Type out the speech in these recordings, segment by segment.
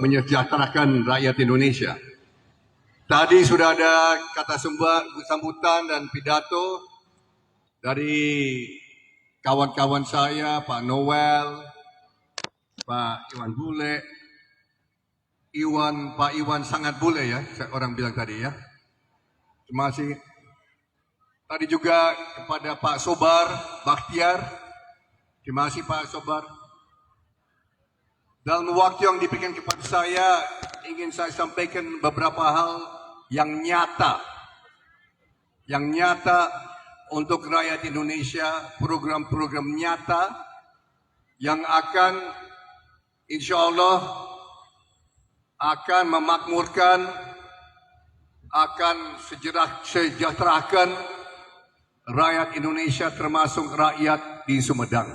menyejahterakan rakyat Indonesia. Tadi sudah ada kata sambutan dan pidato dari kawan-kawan saya, Pak Noel, Pak Iwan Bule, Pak Iwan sangat bule ya, orang bilang tadi ya. Terima kasih. Tadi juga kepada Pak Sobar Bakhtiar. Terima kasih Pak Sobar. Dalam waktu yang diberikan kepada saya, ingin saya sampaikan beberapa hal yang nyata. Yang nyata untuk rakyat Indonesia, program-program nyata yang akan insya Allah akan memakmurkan, akan sejahterakan rakyat Indonesia termasuk rakyat di Sumedang.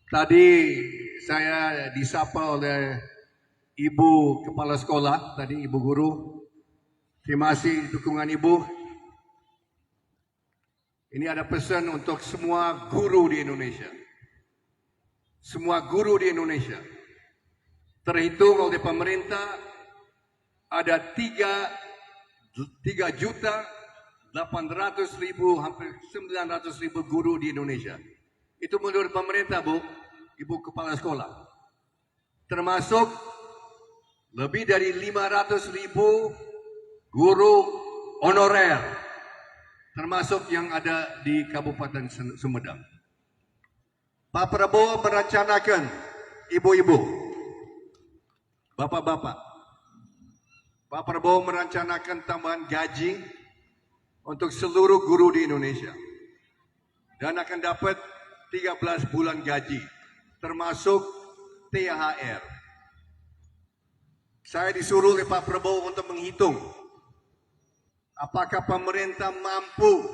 Tadi saya disapa oleh Ibu Kepala Sekolah, tadi Ibu Guru. Terima kasih dukungan Ibu. Ini ada pesan untuk semua guru di Indonesia. Semua guru di Indonesia. Terhitung oleh pemerintah ada 3.800.000, hampir 900.000 guru di Indonesia. Itu menurut pemerintah, Bu, Ibu Kepala Sekolah. Termasuk lebih dari 500.000 guru honorer, termasuk yang ada di Kabupaten Sumedang. Pak Prabowo merencanakan, ibu-ibu, bapak-bapak, Pak Prabowo merencanakan tambahan gaji untuk seluruh guru di Indonesia. Dan akan dapat 13 bulan gaji, termasuk THR. Saya disuruh oleh Pak Prabowo untuk menghitung apakah pemerintah mampu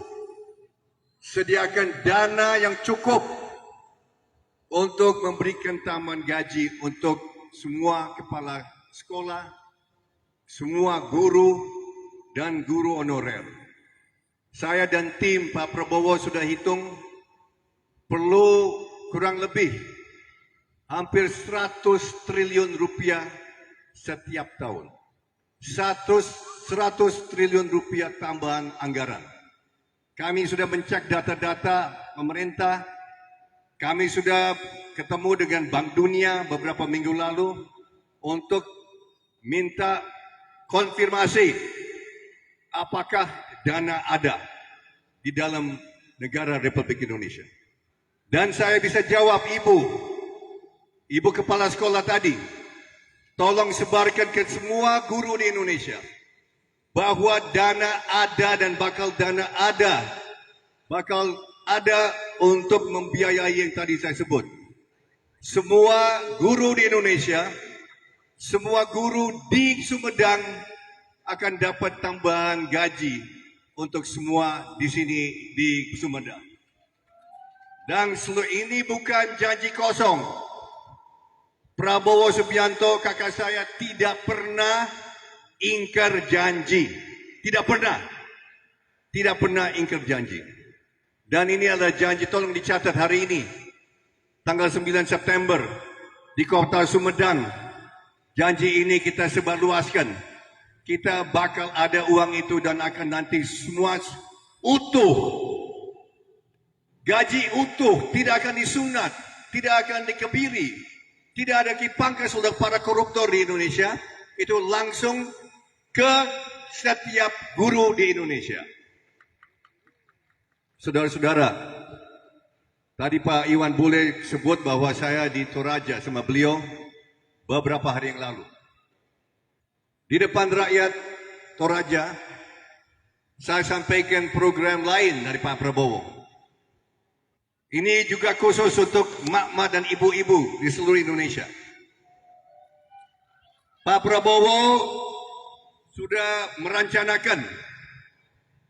sediakan dana yang cukup untuk memberikan tambahan gaji untuk semua kepala sekolah, semua guru, dan guru honorer. Saya dan tim Pak Prabowo sudah hitung perlu kurang lebih hampir 100 triliun rupiah setiap tahun. 100 triliun rupiah tambahan anggaran. Kami sudah mencek data-data pemerintah. Kami sudah ketemu dengan Bank Dunia beberapa minggu lalu untuk minta konfirmasi apakah dana ada di dalam negara Republik Indonesia. Dan saya bisa jawab Ibu Kepala Sekolah tadi, tolong sebarkan ke semua guru di Indonesia bahwa dana ada dan bakal ada untuk membiayai yang tadi saya sebut. Semua guru di Indonesia, semua guru di Sumedang akan dapat tambahan gaji untuk semua di sini di Sumedang. Dan ini bukan janji kosong. Prabowo Subianto, kakak saya, tidak pernah ingkar janji. Tidak pernah ingkar janji. Dan ini adalah janji, tolong dicatat hari ini. Tanggal 9 September di kota Sumedang. Janji ini kita sebarluaskan. Kita bakal ada uang itu dan akan nanti semua utuh. Gaji utuh, tidak akan disunat, tidak akan dikebiri. Tidak ada kipangkas oleh para koruptor di Indonesia. Itu langsung ke setiap guru di Indonesia. Saudara-saudara, tadi Pak Iwan Bule sebut bahwa saya di Toraja sama beliau beberapa hari yang lalu. Di depan rakyat Toraja, saya sampaikan program lain dari Pak Prabowo. Ini juga khusus untuk mak-mak dan ibu-ibu di seluruh Indonesia. Pak Prabowo sudah merencanakan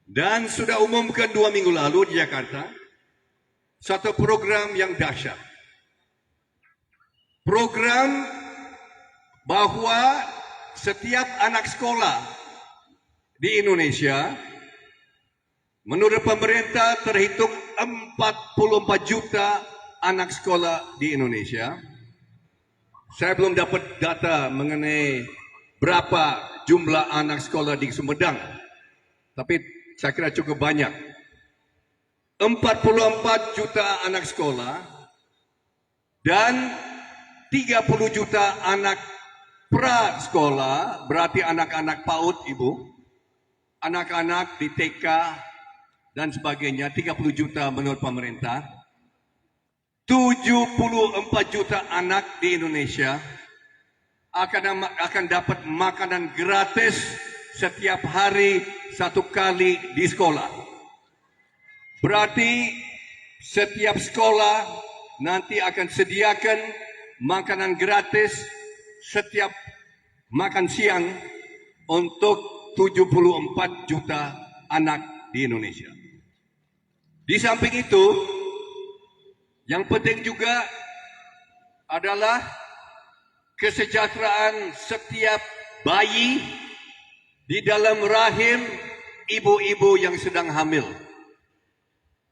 dan sudah umumkan 2 minggu lalu di Jakarta satu program yang dahsyat. Program bahwa setiap anak sekolah di Indonesia menurut pemerintah terhitung 44 juta anak sekolah di Indonesia Saya belum dapat data mengenai berapa jumlah anak sekolah di Sumedang, tapi saya kira cukup banyak. 44 juta anak sekolah dan 30 juta anak pra-sekolah, berarti anak-anak PAUD, Ibu, anak-anak di TK dan sebagainya, 30 juta menurut pemerintah. 74 juta anak di Indonesia akan dapat makanan gratis setiap hari 1 kali di sekolah. Berarti setiap sekolah nanti akan sediakan makanan gratis setiap makan siang untuk 74 juta anak di Indonesia. Di samping itu, yang penting juga adalah kesejahteraan setiap bayi di dalam rahim ibu-ibu yang sedang hamil.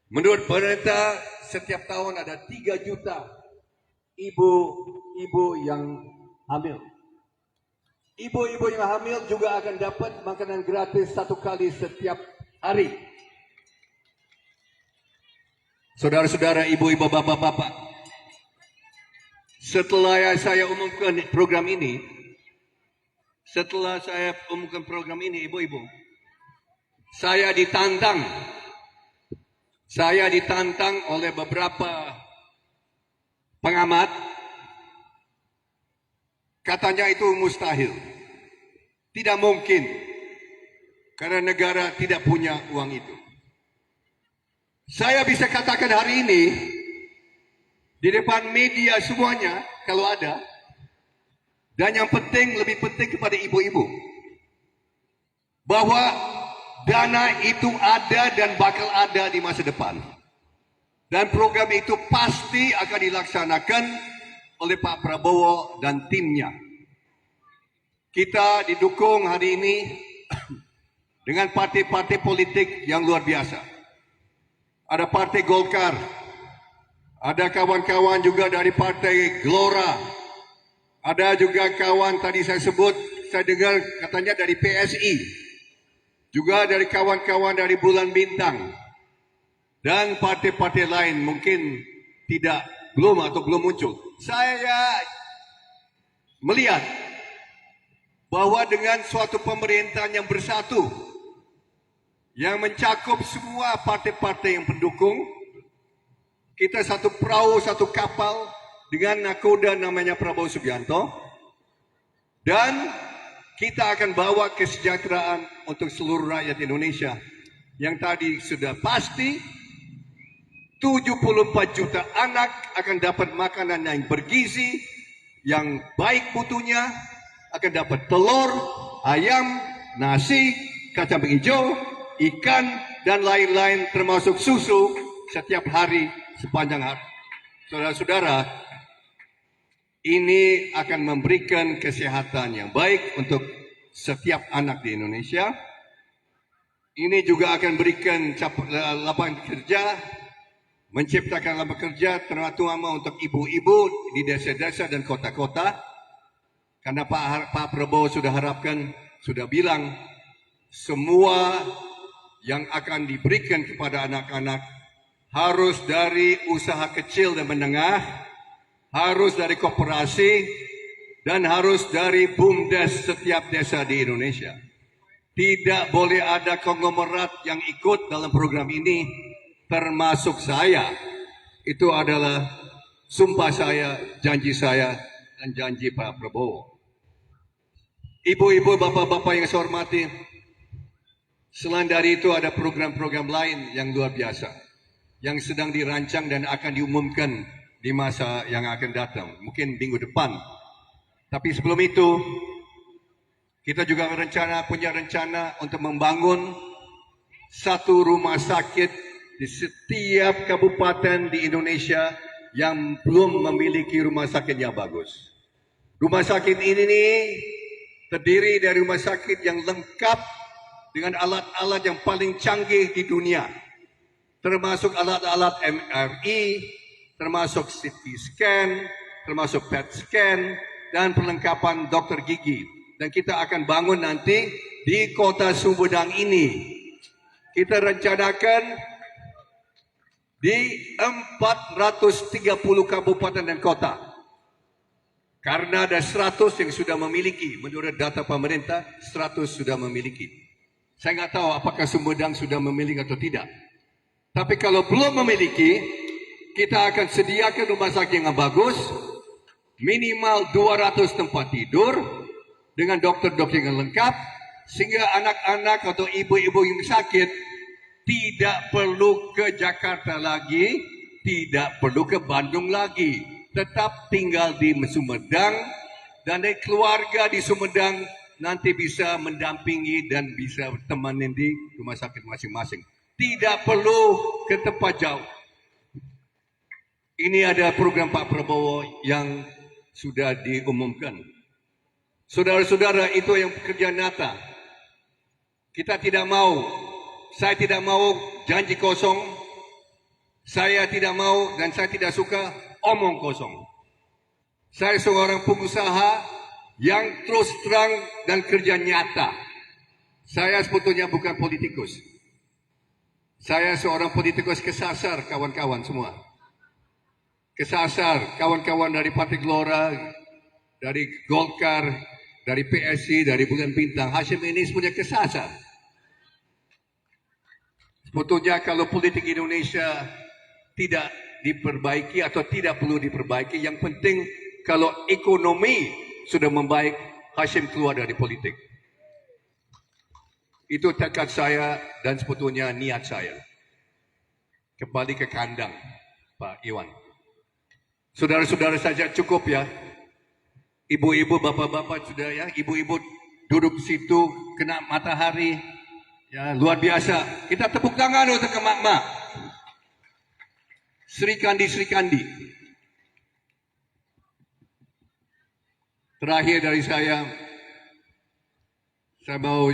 Menurut pemerintah, setiap tahun ada 3 juta ibu-ibu yang hamil. Ibu-ibu yang hamil juga akan dapat makanan gratis 1 kali setiap hari. Saudara-saudara, ibu-ibu, bapak-bapak, setelah saya umumkan program ini, ibu-ibu, saya ditantang oleh beberapa pengamat, katanya itu mustahil, tidak mungkin, karena negara tidak punya uang itu. Saya bisa katakan hari ini di depan media semuanya kalau ada, dan yang penting, lebih penting kepada ibu-ibu, bahwa dana itu ada dan bakal ada di masa depan. Dan program itu pasti akan dilaksanakan oleh Pak Prabowo dan timnya. Kita didukung hari ini dengan partai-partai politik yang luar biasa. Ada Partai Golkar, ada kawan-kawan juga dari Partai Gelora, ada juga kawan tadi saya sebut, saya dengar katanya dari PSI, juga dari kawan-kawan dari Bulan Bintang, dan partai-partai lain mungkin belum muncul. Saya melihat bahwa dengan suatu pemerintahan yang bersatu, yang mencakup semua partai-partai yang pendukung, kita satu perahu, satu kapal dengan nakoda namanya Prabowo Subianto, dan kita akan bawa kesejahteraan untuk seluruh rakyat Indonesia. Yang tadi sudah pasti, 74 juta anak akan dapat makanan yang bergizi, yang baik mutunya, akan dapat telur, ayam, nasi, kacang hijau, ikan, dan lain-lain termasuk susu setiap hari sepanjang hari. Saudara-saudara, ini akan memberikan kesehatan yang baik untuk setiap anak di Indonesia. Ini juga akan berikan lapangan kerja, menciptakan lapangan kerja terutama untuk ibu-ibu di desa-desa dan kota-kota. Karena Pak Prabowo sudah harapkan, sudah bilang, semua yang akan diberikan kepada anak-anak harus dari usaha kecil dan menengah, harus dari koperasi, dan harus dari BUMDes setiap desa di Indonesia. Tidak boleh ada konglomerat yang ikut dalam program ini, termasuk saya. Itu adalah sumpah saya, janji saya, dan janji Pak Prabowo. Ibu-ibu, bapak-bapak yang saya hormati, selain dari itu ada program-program lain yang luar biasa, yang sedang dirancang dan akan diumumkan di masa yang akan datang, mungkin minggu depan. Tapi sebelum itu, kita juga punya rencana untuk membangun satu rumah sakit di setiap kabupaten di Indonesia yang belum memiliki rumah sakit yang bagus. Rumah sakit ini terdiri dari rumah sakit yang lengkap dengan alat-alat yang paling canggih di dunia, termasuk alat-alat MRI, termasuk CT scan, termasuk PET scan, dan perlengkapan dokter gigi. Dan kita akan bangun nanti di kota Sumedang ini. Kita rencanakan di 430 kabupaten dan kota. Karena ada 100 yang sudah memiliki, menurut data pemerintah, 100 sudah memiliki. Saya nggak tahu apakah Sumedang sudah memiliki atau tidak. Tapi kalau belum memiliki, kita akan sediakan rumah sakit yang bagus, minimal 200 tempat tidur, dengan dokter-dokter yang lengkap, sehingga anak-anak atau ibu-ibu yang sakit tidak perlu ke Jakarta lagi, tidak perlu ke Bandung lagi, tetap tinggal di Sumedang, dan dari keluarga di Sumedang nanti bisa mendampingi dan bisa temanin di rumah sakit masing-masing. Tidak perlu ke tempat jauh. Ini ada program Pak Prabowo yang sudah diumumkan. Saudara-saudara, itu yang pekerjaan nyata. Kita tidak mau, saya tidak mau janji kosong, saya tidak mau dan saya tidak suka omong kosong. Saya seorang pengusaha yang terus terang dan kerja nyata. Saya sebetulnya bukan politikus. Saya seorang politikus kesasar, kawan-kawan semua. Kesasar, kawan-kawan dari Partai Gelora, dari Golkar, dari PSI, dari Bulan Bintang. Hashim ini sebenarnya kesasar. Sebetulnya kalau politik Indonesia tidak diperbaiki atau tidak perlu diperbaiki, yang penting kalau ekonomi sudah membaik, Hashim keluar dari politik. Itu tekad saya dan sebetulnya niat saya. Kembali ke kandang, Pak Iwan. Saudara-saudara saja cukup ya. Ibu-ibu, bapak-bapak sudah ya. Ibu-ibu duduk di situ, kena matahari. Ya, luar biasa. Kita tepuk tangan untuk emak-emak. Sri Kandi. Terakhir dari saya mau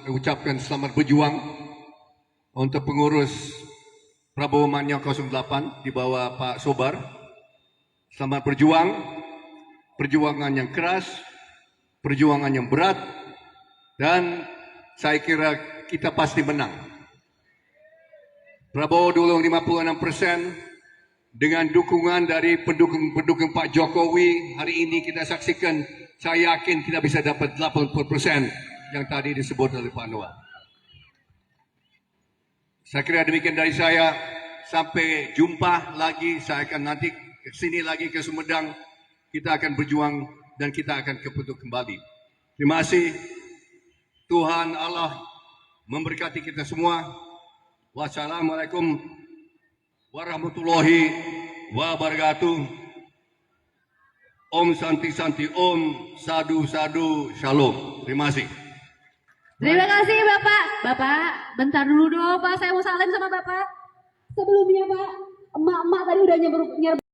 ucapkan selamat berjuang untuk pengurus Prabowo Mania 08 di bawah Pak Sobar. Selamat berjuang, perjuangan yang keras, perjuangan yang berat, dan saya kira kita pasti menang. Prabowo dulu 56%, dengan dukungan dari pendukung Pak Jokowi, hari ini kita saksikan, saya yakin kita bisa dapat 80% yang tadi disebut oleh Pak Anwar. Saya kira demikian dari saya, sampai jumpa lagi, saya akan nanti ke sini lagi ke Sumedang, kita akan berjuang dan kita akan kembali. Terima kasih. Tuhan Allah memberkati kita semua. Wassalamualaikum warahmatullahi wabarakatuh. Om Santi Santi Om Sadu Sadu Shalom. Terima kasih. Terima kasih Bapak. Bapak, bentar dulu dong Pak, saya mau salim sama Bapak. Sebelumnya Pak, emak-emak tadi udah nyerbu